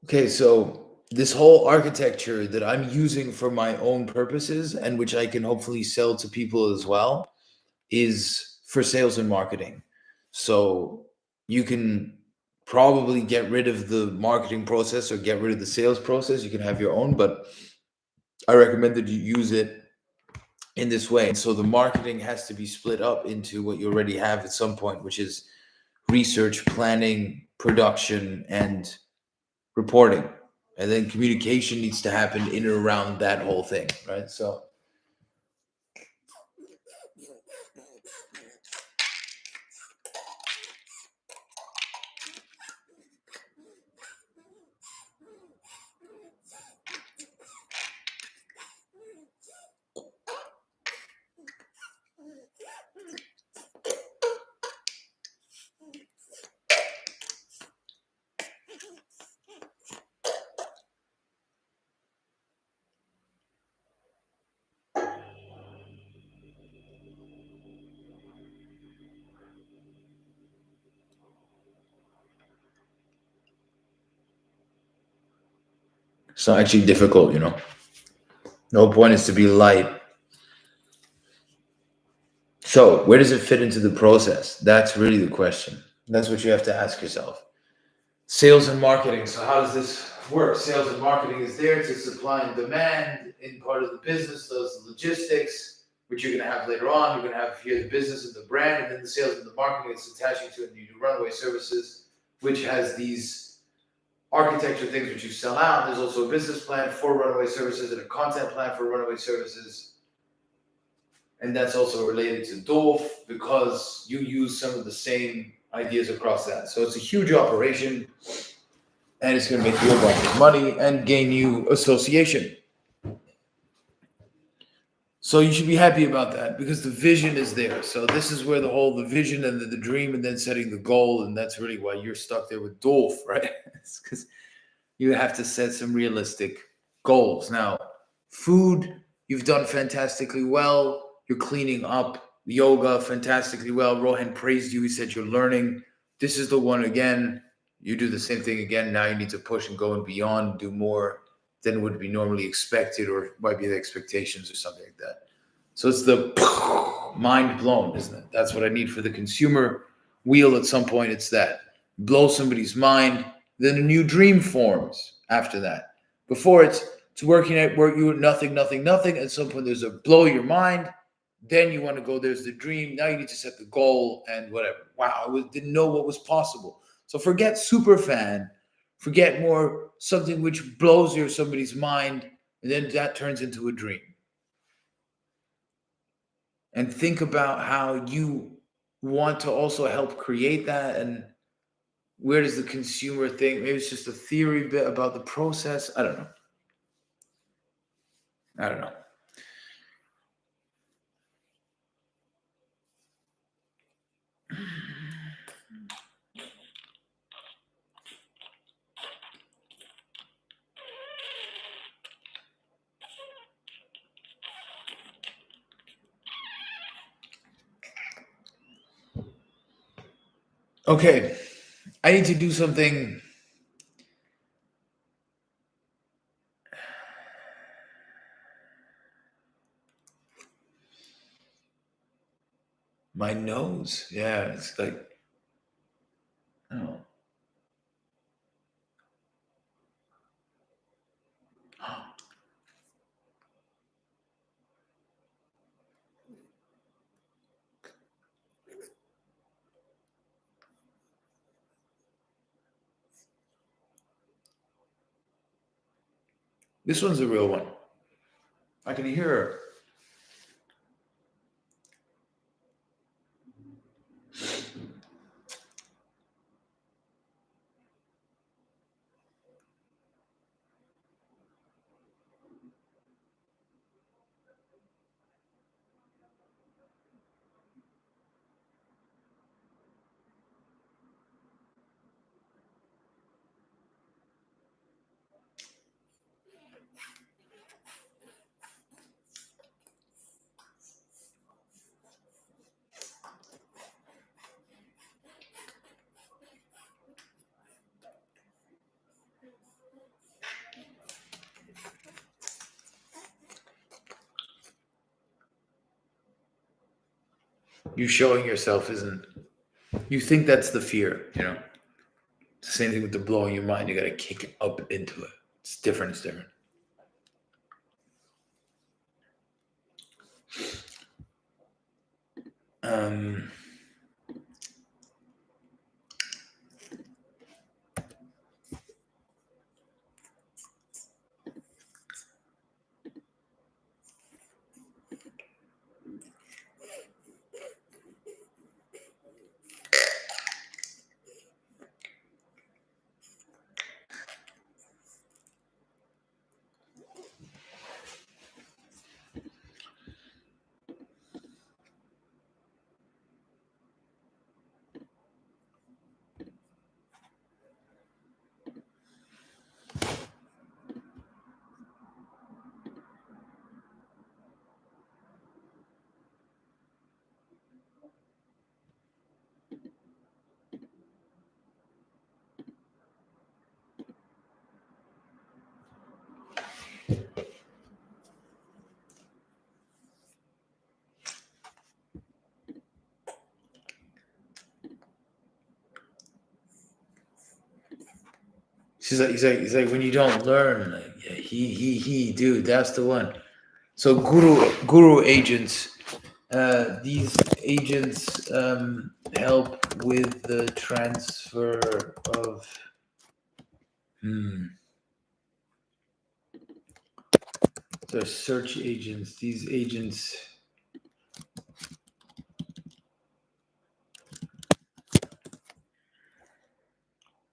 Okay, so this whole architecture that I'm using for my own purposes and which I can hopefully sell to people as well is for sales and marketing. So you can probably get rid of the marketing process or get rid of the sales process. You can have your own, but I recommend that you use it in this way. So the marketing has to be split up into what you already have at some point, which is research, planning, production, and reporting. And then communication needs to happen in and around that whole thing, right? It's not actually difficult, you know. The whole point is to be light. So where does it fit into the process? That's really the question. That's what you have to ask yourself. Sales and marketing. So how does this work? Sales and marketing is there to supply and demand in part of the business, those logistics, which you're going to have later on. You're going to have here the business and the brand, and then the sales and the marketing is attaching to it. And you do runway services, which has these architecture things which you sell out. There's also a business plan for runaway services and a content plan for runaway services. And that's also related to Dolph because you use some of the same ideas across that. So it's a huge operation and it's going to make you a bunch of money and gain you association. So you should be happy about that because the vision is there. So this is where the vision and the dream and then setting the goal. And that's really why you're stuck there with Dolph, right? It's because you have to set some realistic goals. Now, food, you've done fantastically well. You're cleaning up yoga fantastically well. Rohan praised you. He said you're learning. This is the one again. You do the same thing again. Now you need to push and go and beyond, do more than would be normally expected or might be the expectations or something like that. So it's the mind blown, isn't it? That's what I need for the consumer wheel at some point. It's that. Blow somebody's mind, then a new dream forms after that. Before it's working at work, you nothing, nothing, nothing. At some point there's a blow your mind. Then you want to go, there's the dream. Now you need to set the goal and whatever. Wow, didn't know what was possible. So forget super fan, forget more something which blows somebody's mind, and then that turns into a dream. And think about how you want to also help create that and where does the consumer think? Maybe it's just a theory bit about the process. I don't know. I don't know. Okay, I need to do something. My nose. Yeah, it's like, oh. This one's a real one. I can hear her. You showing yourself isn't. You think that's the fear, you know. It's the same thing with the blowing your mind. You got to kick up into it. It's different. It's different. He's like when you don't learn, like, yeah, he, dude, that's the one. So guru agents, these agents help with the transfer of. They're search agents. These agents.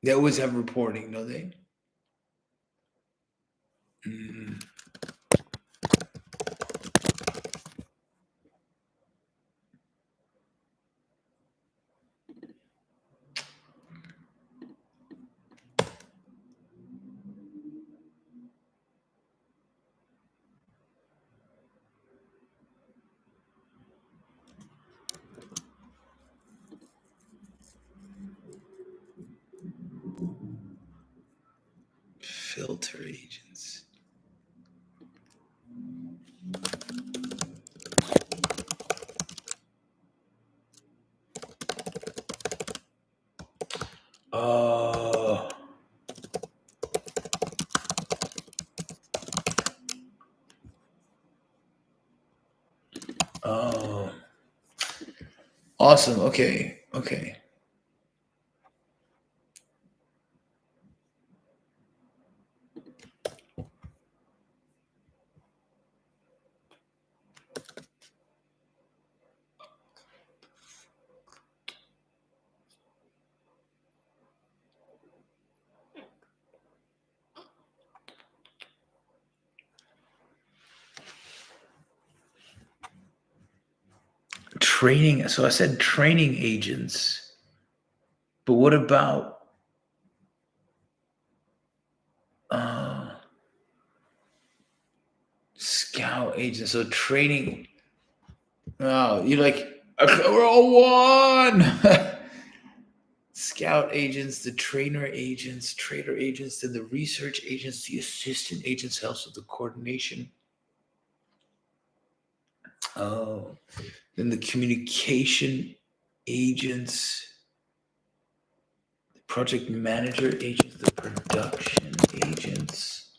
They always have reporting, don't they? Filter agents. Oh. Oh. Awesome. Okay. Okay. Training. So I said training agents, but what about scout agents? So training. Oh, you're like, we're all one. Scout agents, the trader agents, then the research agents, the assistant agents helps with the coordination. Oh, then the communication agents, the project manager agents, the production agents.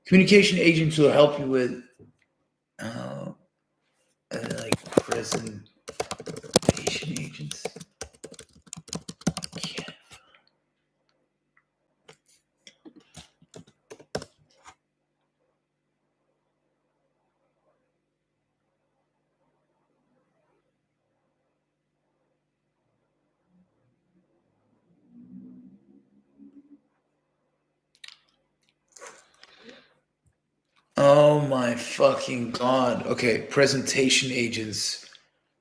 Communication agents will help you with like presentation agents. Yeah. Oh my fucking God. Okay, presentation agents,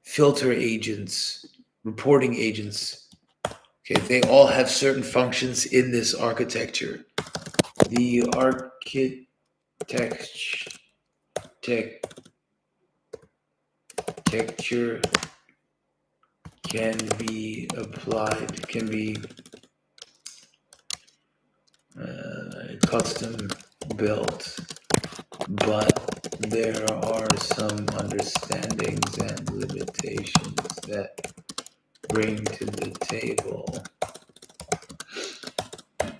filter agents, reporting agents. Okay, they all have certain functions in this architecture. The architecture can be applied, can be custom built but there are some understandings and limitations that bring to the table.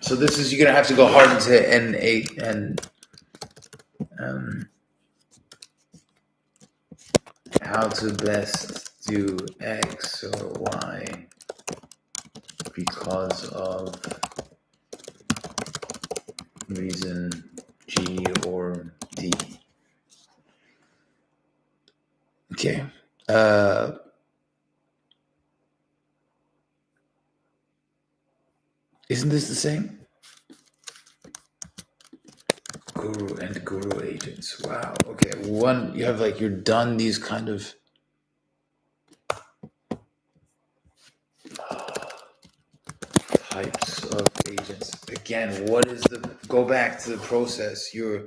So this is, you're gonna have to go hard into N8 and how to best do X or Y because of reason G or D. Okay. Isn't this the same? Guru and guru agents. Wow. Okay. One, you have like, you're done these kind of types of agents. Again, what is the, go back to the process. Your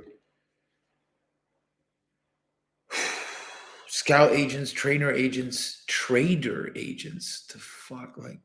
scout agents, trainer agents, trader agents. The fuck, like.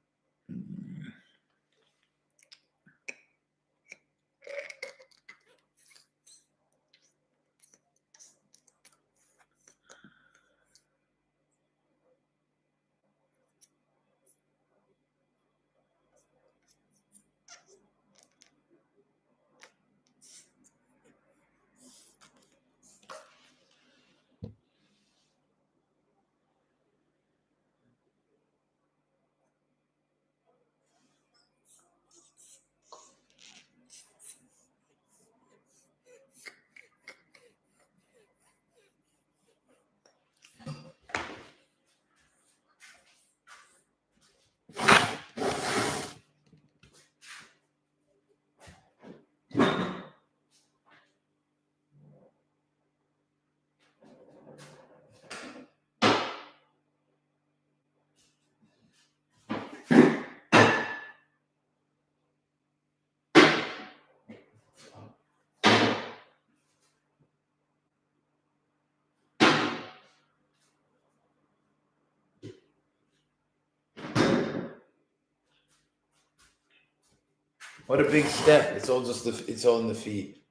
What a big step. It's all just the, it's all in the feet.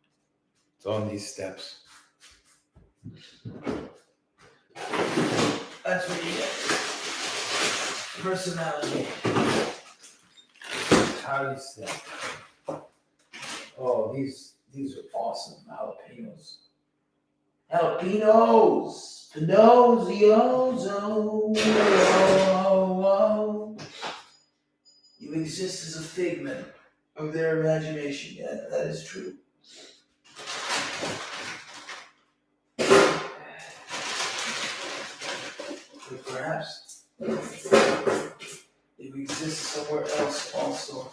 It's all in these steps. That's what you get. Personality. How you step. Oh, these are awesome. Jalapenos. Jalapenos. Pinozios. Oh. You exist as a figment of their imagination. Yeah, that is true. But perhaps it exists somewhere else also.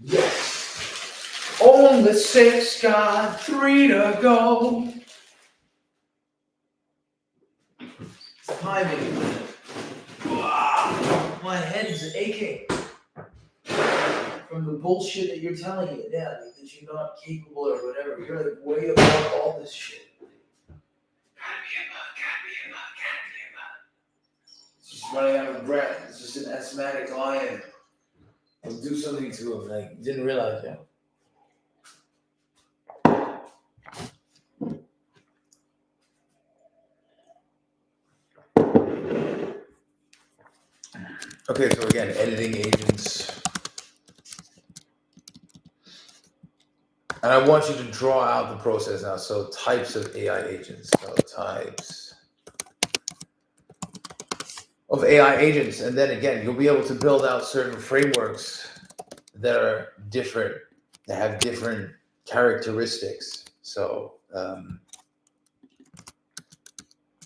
Yes. On the 6, got 3 to go. It's timing. Wow. My head is aching from the bullshit that you're telling me. Yeah, that you're not capable or whatever. You're like way above all this shit. Gotta be above. It's just running out of breath. It's just an asthmatic lion. I'll do something to him. Like, didn't realize that. Okay, so again, editing agents. And I want you to draw out the process now. So types of AI agents. So types of AI agents. And then again, you'll be able to build out certain frameworks that are different, that have different characteristics. So,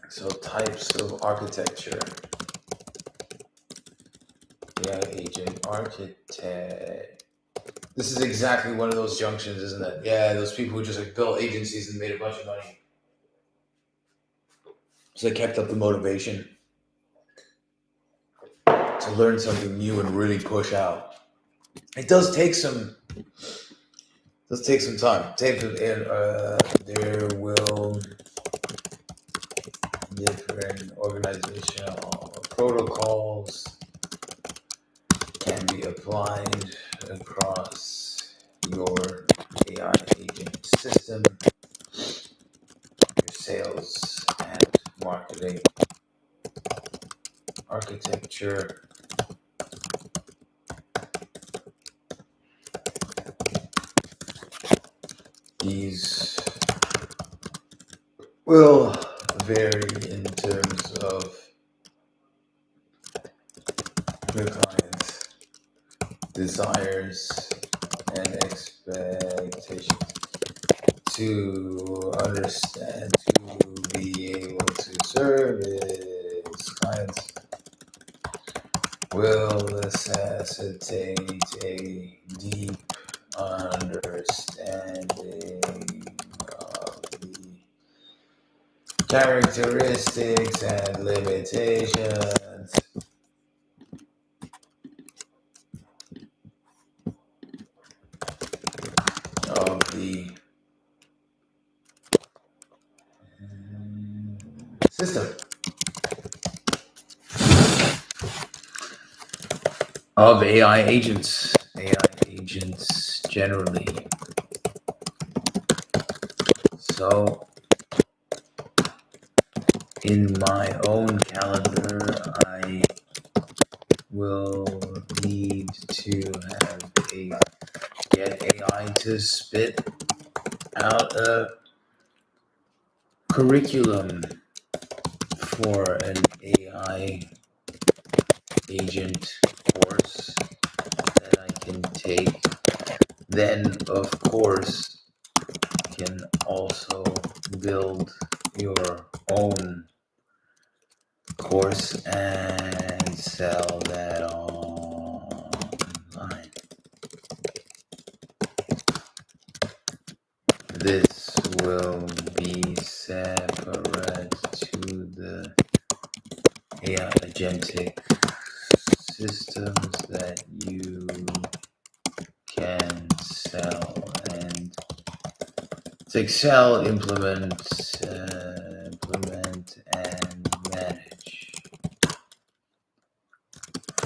so types of architecture. AI agent architect. This is exactly one of those junctions, isn't it? Yeah, those people who just like built agencies and made a bunch of money. So they kept up the motivation to learn something new and really push out. It does take some time. There will different organizational protocols can be applied across your AI agent system, your sales and marketing architecture. These will vary in terms of your client's desires and expectations to understand, to be able to service clients will necessitate a deep understanding of the characteristics and limitations of the system, of AI agents generally. So in my own calendar, I will need to get AI to spit out a curriculum for an AI agent course that I can take. Then, of course, you can also build your own course and sell that online. This will be separate to the AI agentic systems that you can sell and sell, implement and manage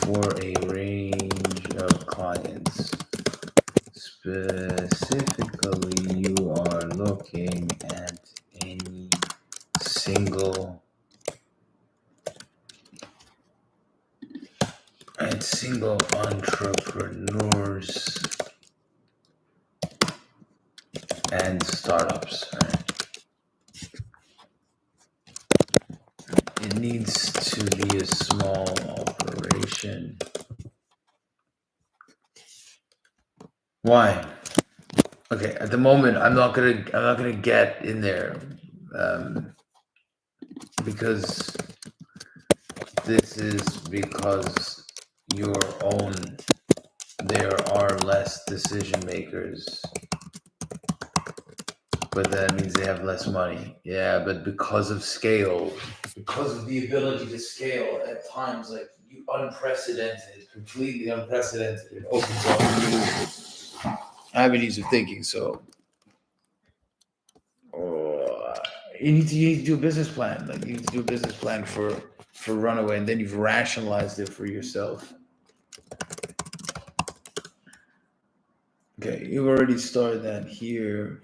for a range of clients. Specifically, you are looking at any single entrepreneurs and startups. Right? It needs to be a small operation. Why? Okay, at the moment, I'm not gonna get in there because this is because your own. There are less decision makers, but that means they have less money. Yeah, but because of scale, because of the ability to scale at times like completely unprecedented, it opens up new avenues of thinking. So you need to do a business plan. Like you need to do a business plan for Runaway, and then you've rationalized it for yourself. Okay, you've already started that here.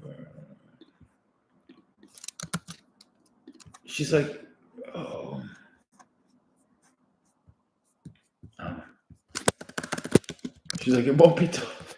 She's like, oh. She's like, it won't be tough.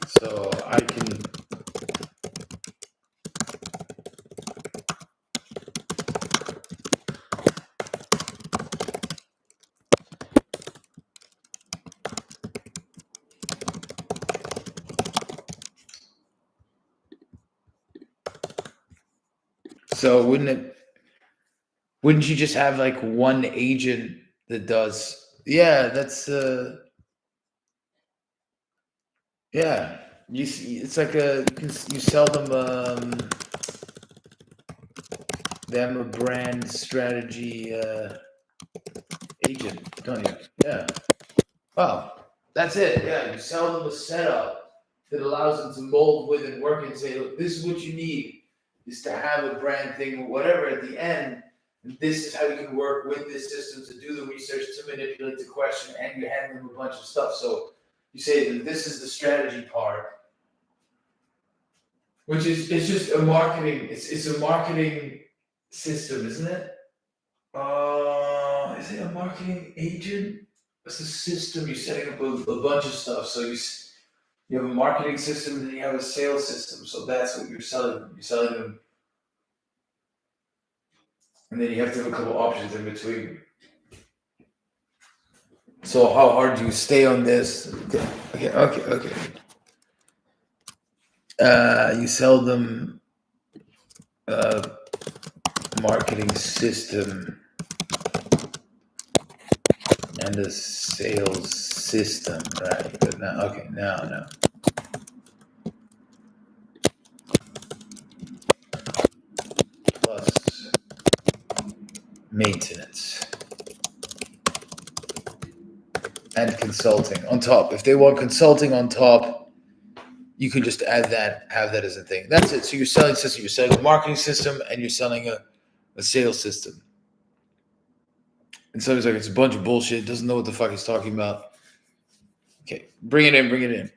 So I can So wouldn't you just have like one agent that does? Yeah, that's yeah. It's like you sell them a brand strategy agent, don't you? Yeah. Wow. That's it. Yeah, you sell them a setup that allows them to mold with and work and say, look, this is what you need is to have a brand thing or whatever at the end. And this is how you can work with this system to do the research, to manipulate the question, and you hand them a bunch of stuff. So you say that this is the strategy part, which is it's just a marketing, it's a marketing system, isn't it? Is it a marketing agent? It's a system. You're setting up a bunch of stuff. So you have a marketing system and then you have a sales system. So that's what you're selling. You're selling them, and then you have to have a couple options in between. So how hard do you stay on this? Okay. You sell them a marketing system and a sales system, right? But now. Plus maintenance and consulting on top. If they want consulting on top, you can just have that as a thing. That's it. So you're selling system, you're selling a marketing system, and you're selling a sales system. And so he's like, it's a bunch of bullshit, doesn't know what the fuck he's talking about. Okay, bring it in.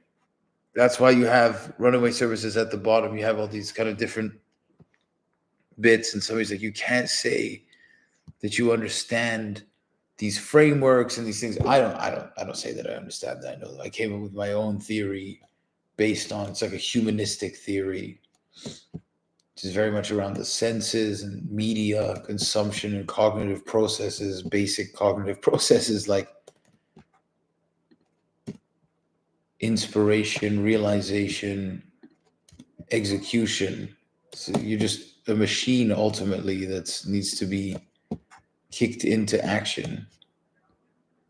That's why you have runaway services at the bottom. You have all these kind of different bits, and so he's like, you can't say that you understand these frameworks and these things. I don't say that I understand that. I know that I came up with my own theory based on, it's like a humanistic theory, which is very much around the senses and media consumption and cognitive processes, basic cognitive processes like inspiration, realization, execution. So you're just a machine ultimately that needs to be kicked into action.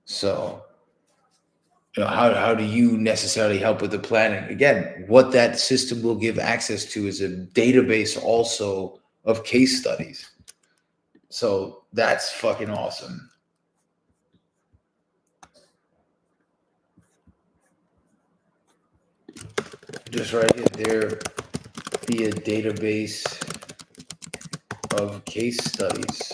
So, how do you necessarily help with the planning? Again, what that system will give access to is a database also of case studies. So that's fucking awesome. Just write it there, be a database of case studies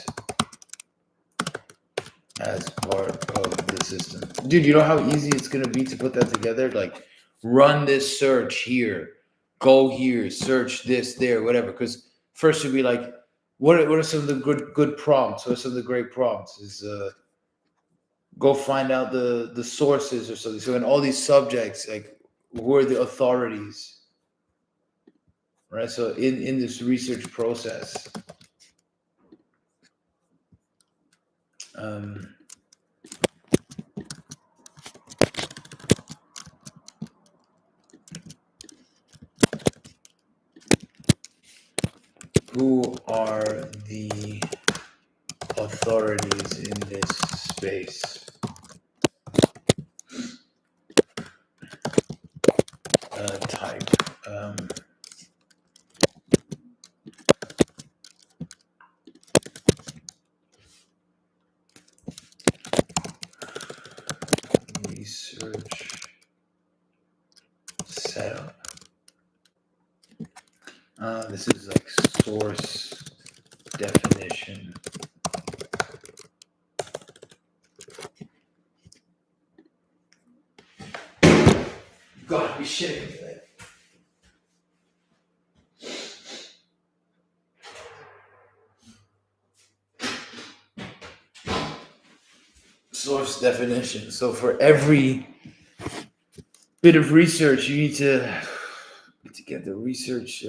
as part of the system. Dude, you know how easy it's going to be to put that together? Like, run this search here, go here, search this, there, whatever. Because first you'll be like, what are some of the good prompts? What are some of the great prompts? Is go find out the sources or something. So in all these subjects, like, who are the authorities? Right? So in this research process, who are the authorities in this space? Type. Research setup. This is like source definition. Gotta be shitting me today. Source definition. So for every bit of research, you need to get the research.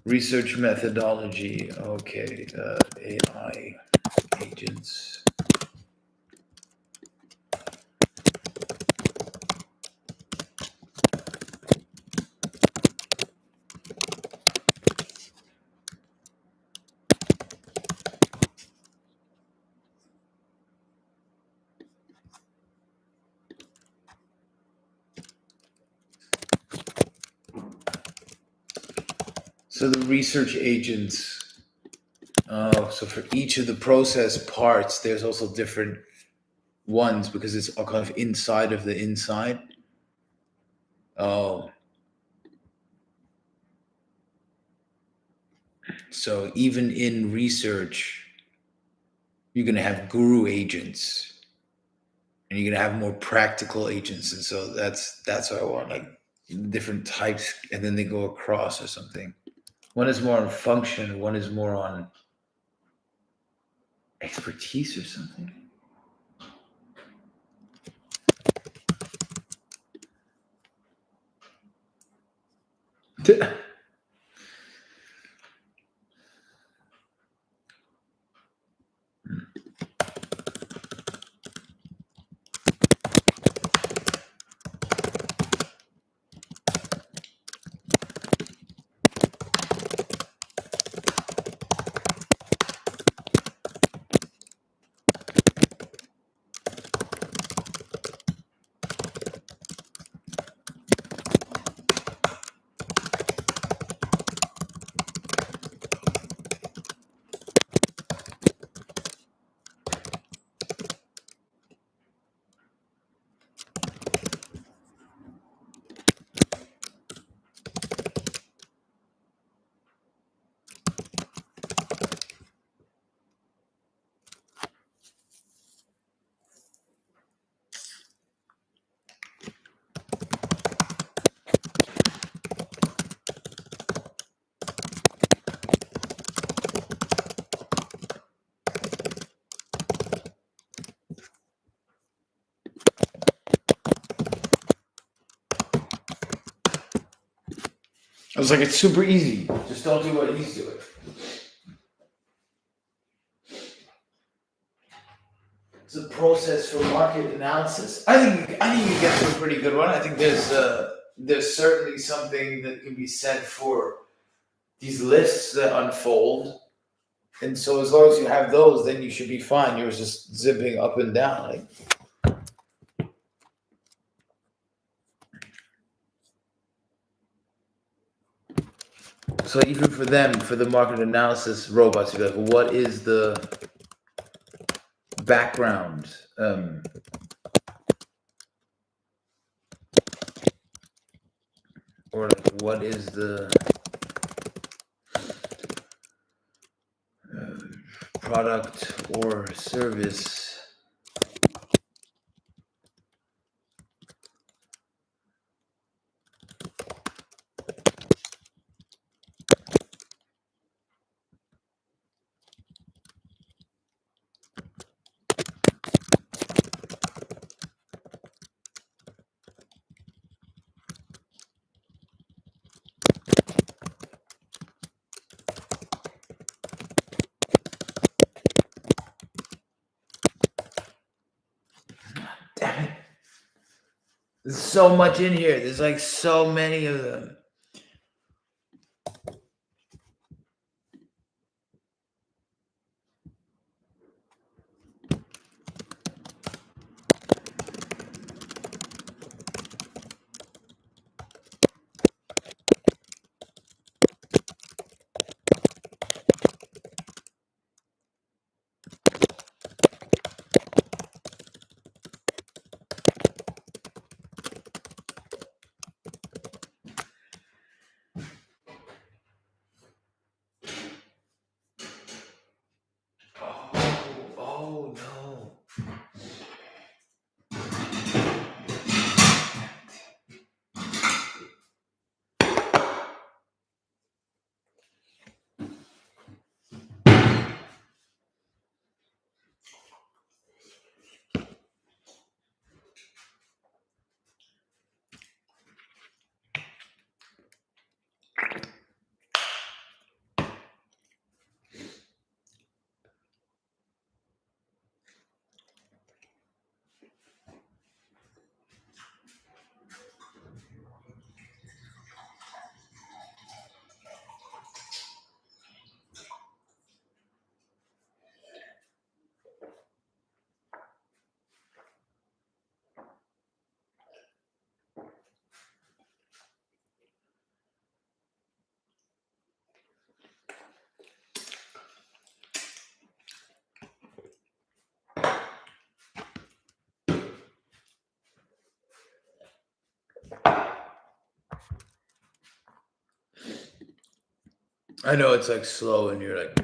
Research methodology. Okay, AI agents. So the research agents. Oh, so for each of the process parts, there's also different ones because it's all kind of inside of the inside. Oh, so even in research, you're going to have guru agents and you're going to have more practical agents. And so that's what I want, like different types, and then they go across or something. One is more on function, one is more on expertise or something. I was like, it's super easy. Just don't do what he's doing. It's a process for market analysis. I think you get to a pretty good one. I think there's certainly something that can be said for these lists that unfold. And so as long as you have those, then you should be fine. You're just zipping up and down. Like, so even for them, for the market analysis robots, you're like, what is the background? Or like, what is the product or service? Damn it. There's so much in here. There's like so many of them. I know it's like slow, and you're like,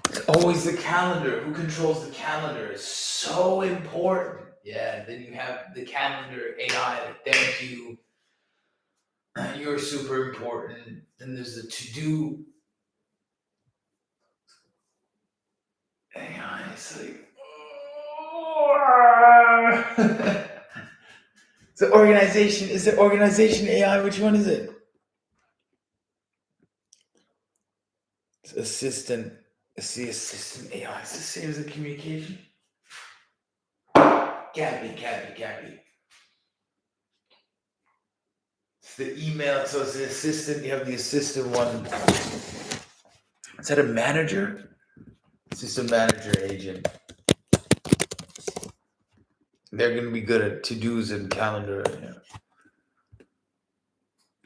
it's always the calendar. Who controls the calendar is so important. Yeah, then you have the calendar AI that thank you. You're super important. Then there's the to-do AI. It's like, it's the organization. Is it organization AI? Which one is it? It's assistant. It's the assistant AI. It's the same as the communication. Gabby. It's the email. So it's the assistant. You have the assistant one. Is that a manager? It's just a manager agent. They're going to be good at to-dos and calendar. Yeah.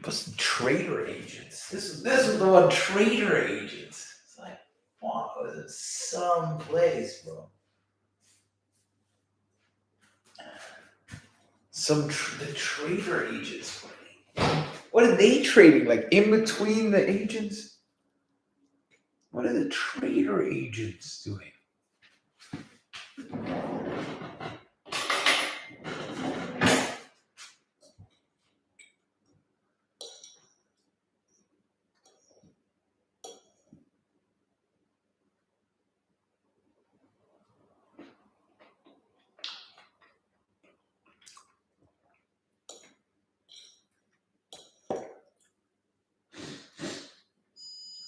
Plus trader agents. This is the one, trader agents. It's like, wow, it was in some place, bro. The trader agents. What are they trading? Like in between the agents? What are the trader agents doing?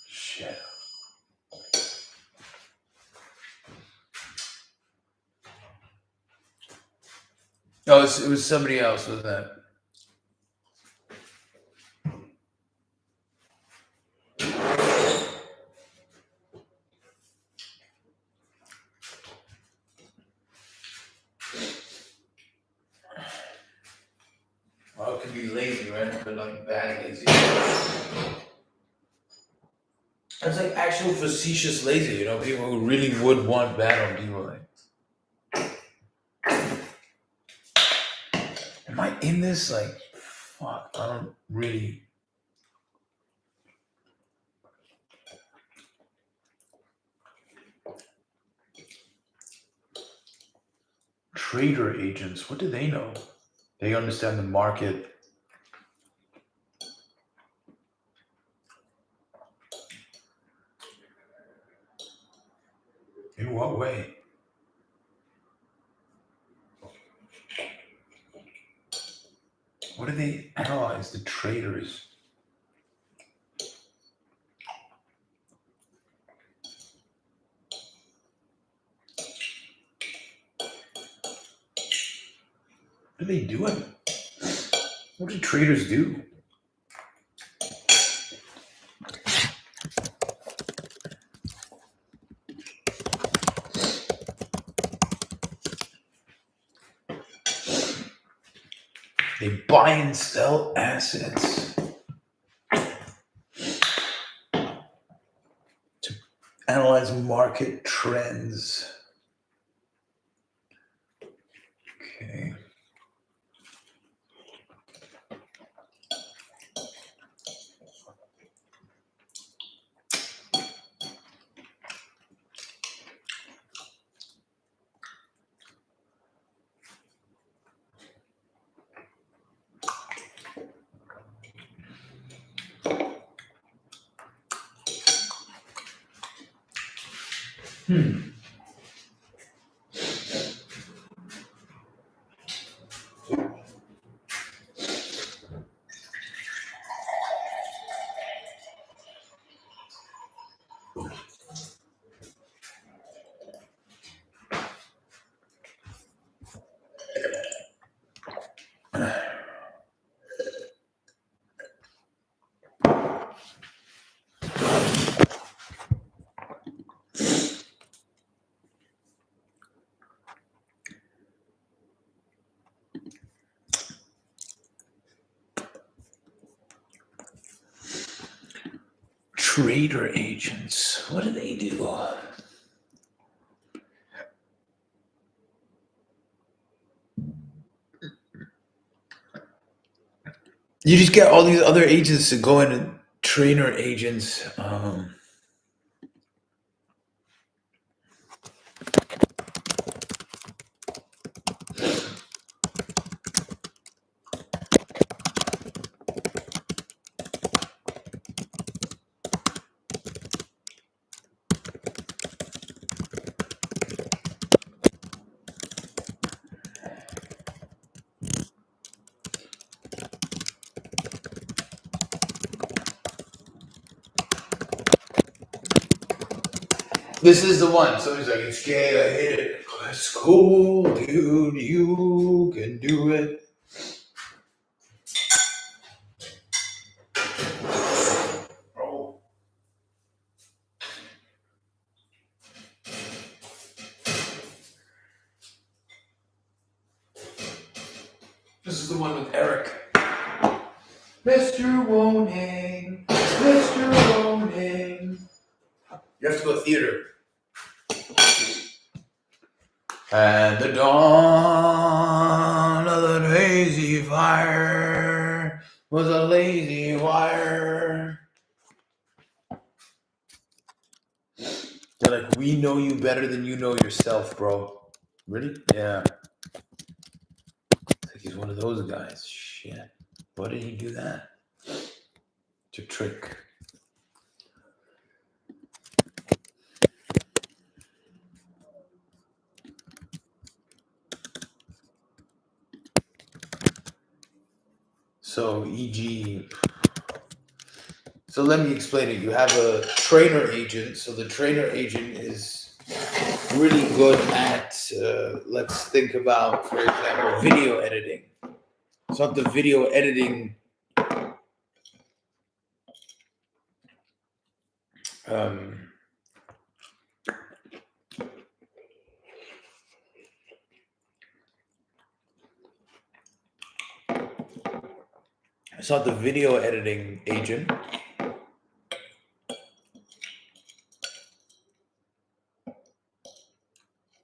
Shit. Oh, it was somebody else, wasn't that? Well, it could be lazy, right? But like bad lazy. It's like actual facetious lazy, you know, people who really would want bad on people. Like, am I in this? Like, fuck, I don't really. Trader agents, what do they know? They understand the market. In what way? What do they analyze, the traders? What are they doing? What do traders do? They buy and sell assets to analyze market trends. Okay. Trader agents, what do they do? You just get all these other agents to go in and trainer agents. This is the one. Somebody's like, it's gay, I hate it. It's cool, dude. You can do it. Oh. This is the one with Eric. Mr. Woning. Mr. Woning. You have to go theater. At the dawn of the hazy fire was a lazy wire. They're like, we know you better than you know yourself, bro. Really? Yeah. It's like he's one of those guys. Shit. Why did he do that? It's a trick. So, e.g., so let me explain it. You have a trainer agent. So the trainer agent is really good at, let's think about, for example, video editing. It's not the video editing it's not the video editing agent.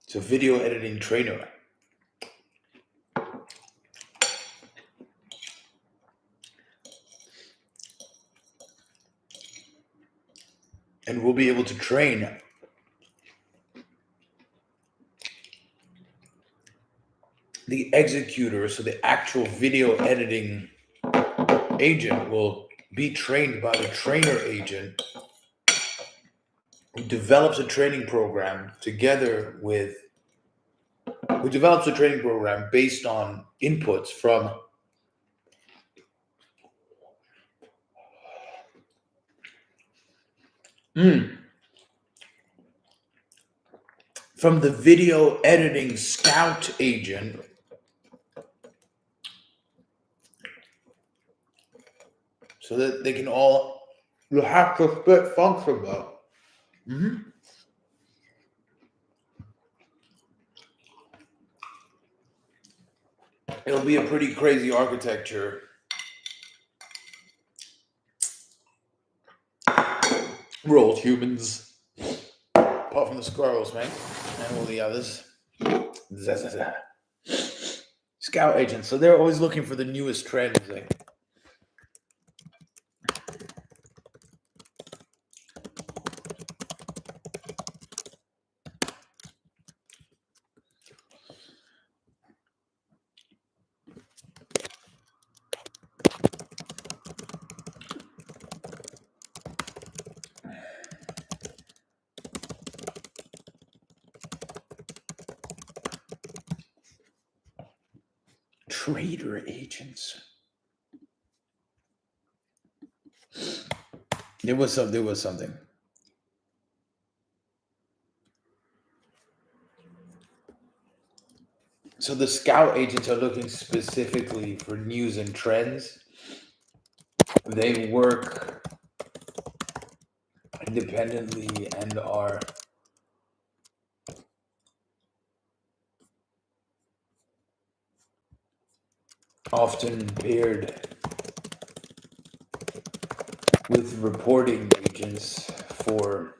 It's a video editing trainer. And we'll be able to train the executor, so the actual video editing agent, will be trained by the trainer agent who develops a training program based on inputs from the video editing scout agent, so that they can all, you have to split function though. It'll be a pretty crazy architecture. We're all humans, apart from the squirrels, man, and all the others. Scout agents, so they're always looking for the newest trends. Trader agents. There was something. So the scout agents are looking specifically for news and trends. They work independently and are often paired with reporting agents for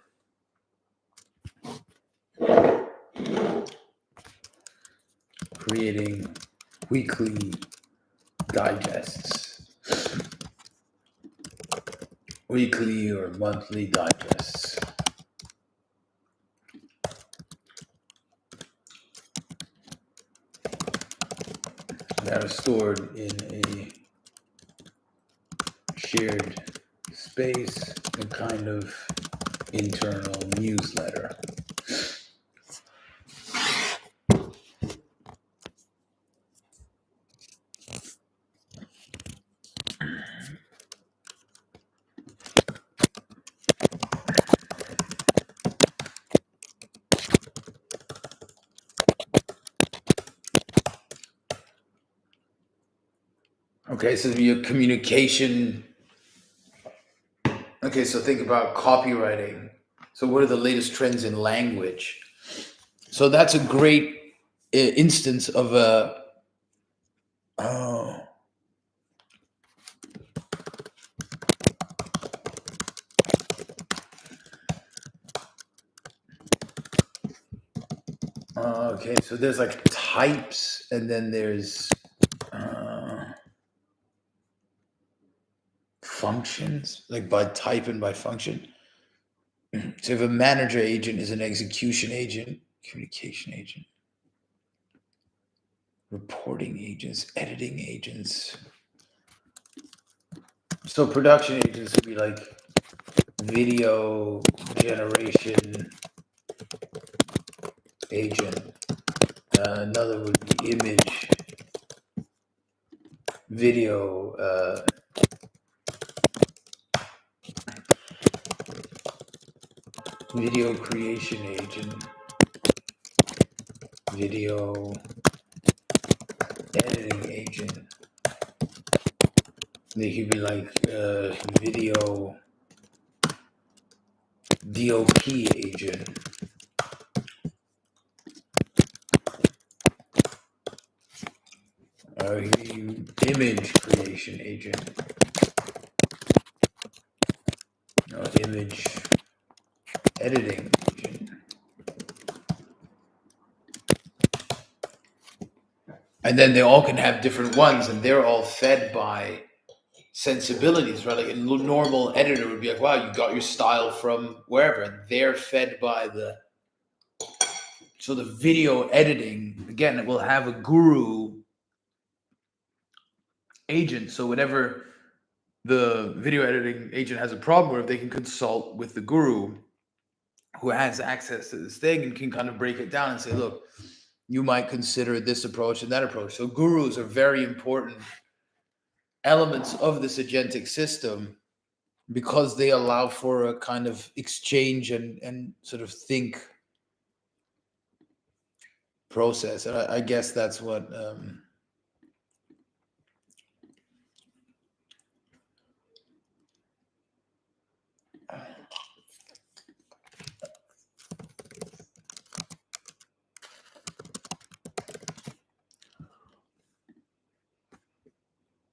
creating weekly digests, weekly or monthly digests that are stored in a shared space, a kind of internal newsletter. Okay, so your communication. Okay, so think about copywriting. So what are the latest trends in language? So that's a great instance of a. Oh. Okay, so there's like types, and then there's functions, like by type and by function. So if a manager agent is an execution agent, communication agent, reporting agents, editing agents. So production agents would be like video generation agent. Another would be image, video, video creation agent, video editing agent. They could be like video DOP agent. Image creation agent. Image editing agent. And then they all can have different ones, and they're all fed by sensibilities, right? Like a normal editor would be like, wow, you got your style from wherever. And they're fed by the So the video editing, again, it will have a guru agent. So whenever the video editing agent has a problem, or if they can consult with the guru who has access to this thing and can kind of break it down and say, look, you might consider this approach and that approach. So gurus are very important elements of this agentic system because they allow for a kind of exchange and sort of think process. And I guess that's what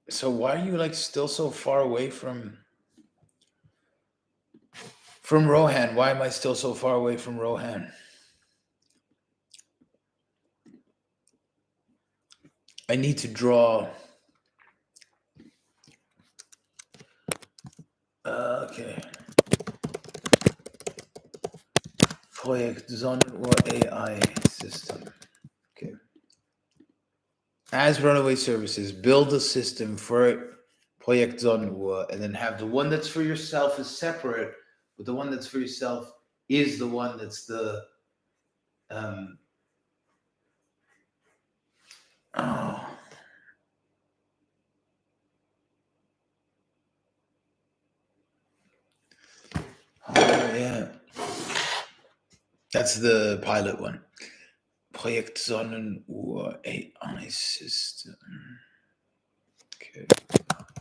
so why are you like still so far away from Rohan? Why am I still so far away from Rohan? I need to draw. Okay. Projekt Sonnenuhr AI system. Okay. As runaway services, build a system for Projekt Sonnenuhr and then have the one that's for yourself is separate, but the one that's for yourself is the one that's the oh yeah, that's the pilot one. Projekt Sonnenuhr AI system. Okay.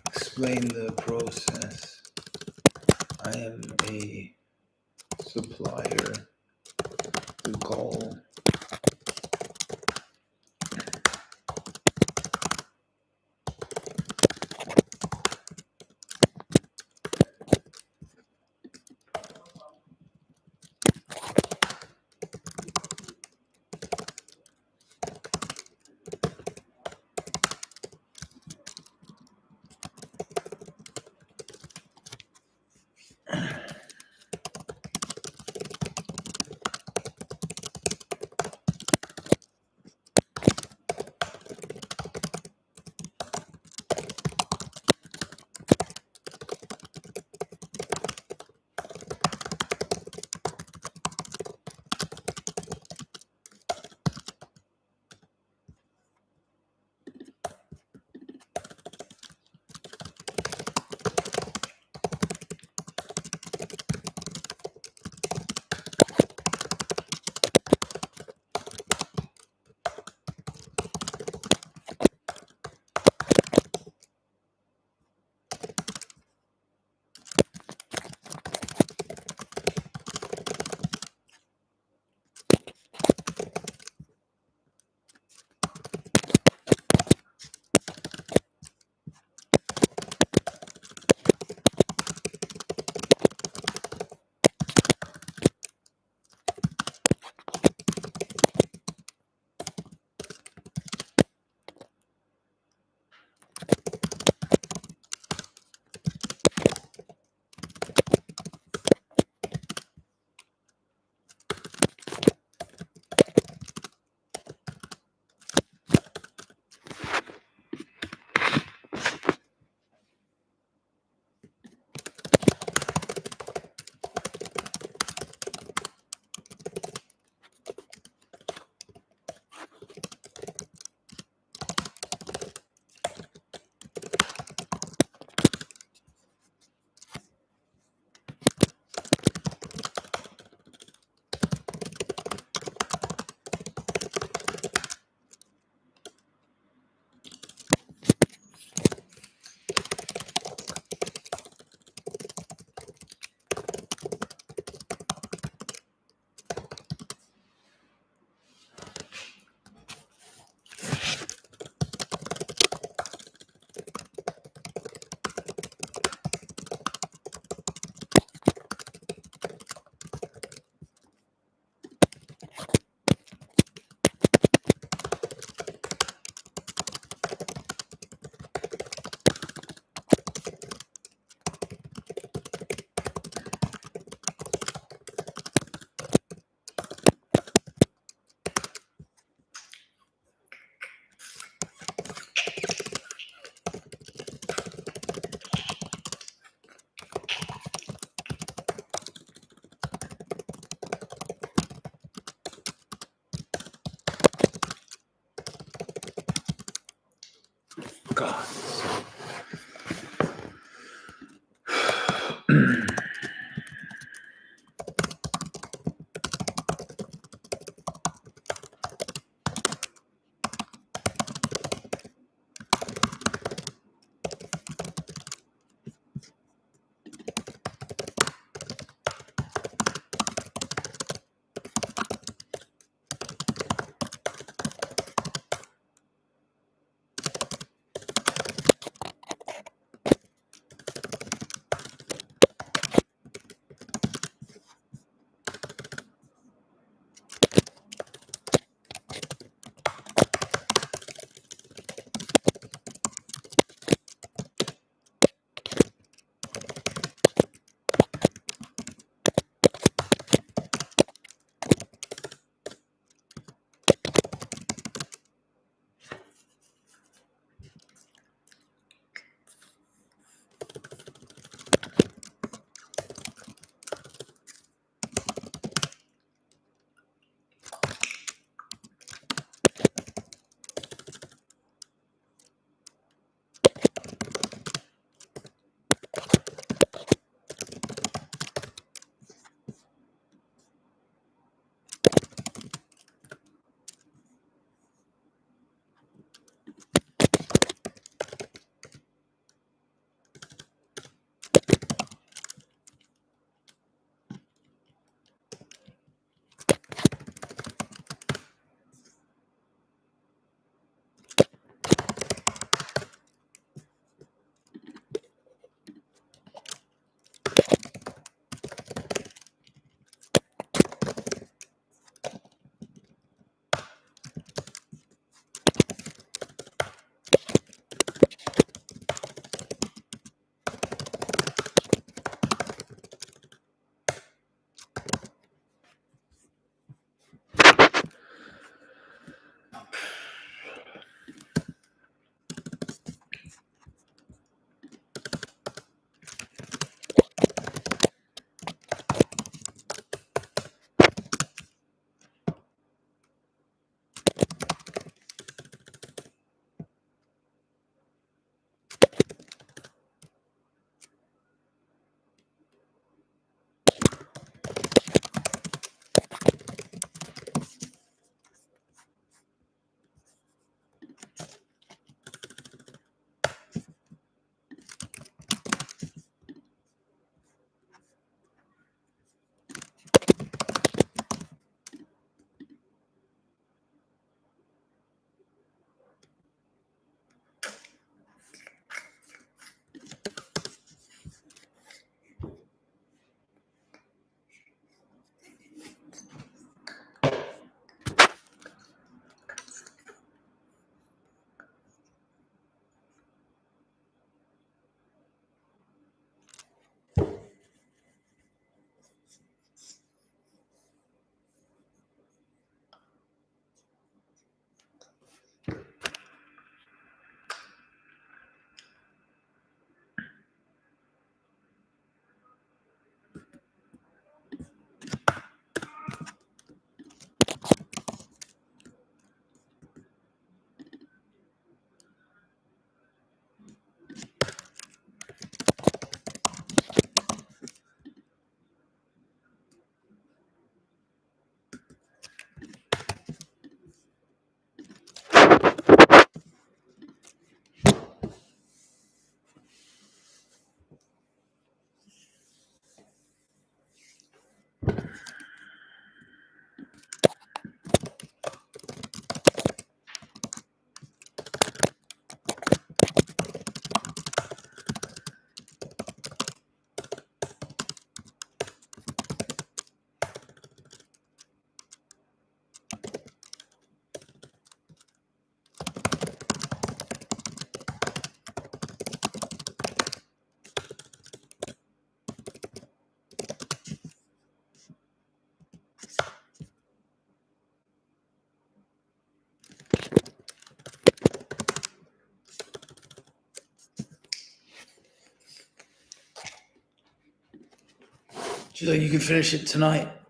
Explain the process. I am a supplier to call. She's like, you can finish it tonight.